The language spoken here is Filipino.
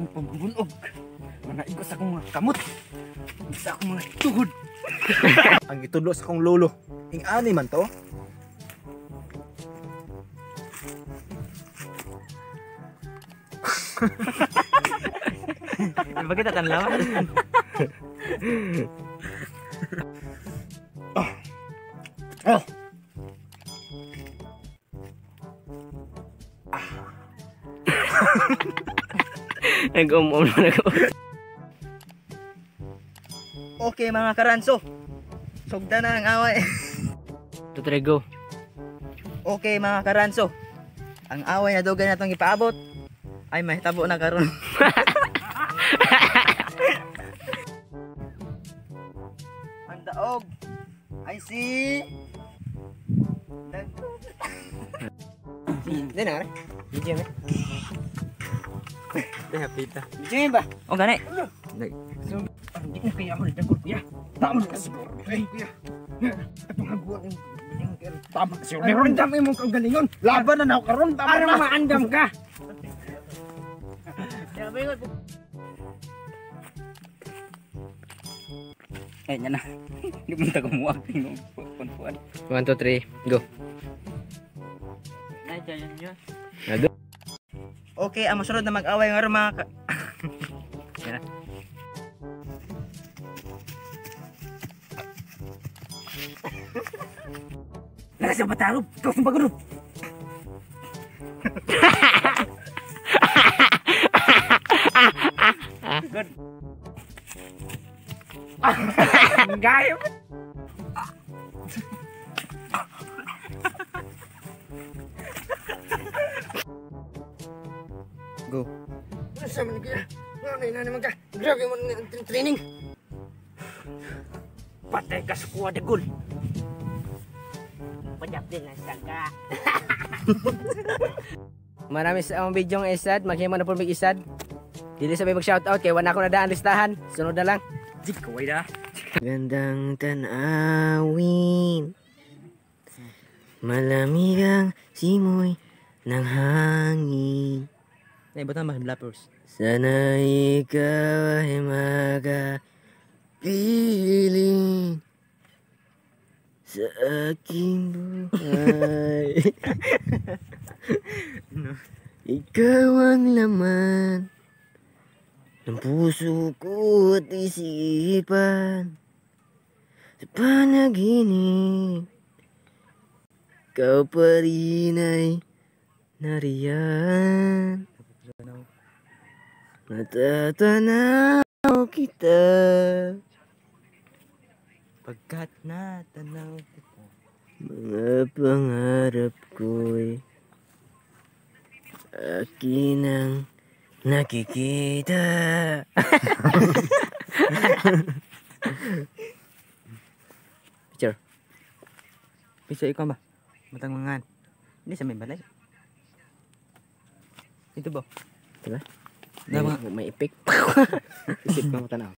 akong pambunog. Manaigo sa akong mga kamot. Sa akong mga tuhod. Ang itudlo sa kong lolo. Ing ani man to? Bakit tatanlaw? Oh. Nag-um-um na Okay mga karanso. Sugda na ang away. 2, 3, go. Okay mga karanso. Ang away na dugay natong ipaabot ay mahitabo na karon. Ang daog ay si Hindi na. Video na. Kaya pita. Jimmy ba? O gani. Parang di na kaya ako nagdagol, kuya. Tama na siguro. Ay, kuya. Itong haguan yung tama kasi. Meron dami mong kagalingon. Laban na ako karon. Tama na. Maandam ka. Eh, yan na. Hindi mo na kumuha. Puan-puan. 1, 2, 3, go. Okay, ang masunod na mag-away ng mga Yan na. Lakas yung patarop! Ikaw sa pagurop! Good. Gaya mo! Go. Ano sa mga kaya? Ano na naman ka? Grabe mo ng training. Patay ka sa kuha dagol! Padap din ang saga! Marami sa ang video ng isad, maghiman na po mag-isad. Dili sabay mag-shoutout kay wala ko na daan listahan. Sunod na lang. Jig, kaway na! Gandang tanawin, malamig ang simoy ng hangin. Eh, ba't naman blappers? Sana ikaw ay makapiling sa aking buhay. Ikaw ang laman ng puso ko at isipan. Sa panaginip, ikaw pa rin ay nariyan. Natatanaw kita Pagkat natanaw kita. mga pangarap ko'y akin ang nakikita. Picture. Picture ikaw ba? Matang mangan. Hindi sa may balay. Ito ba? Diba? Dapat May ipik. Isip ko mo tanaw.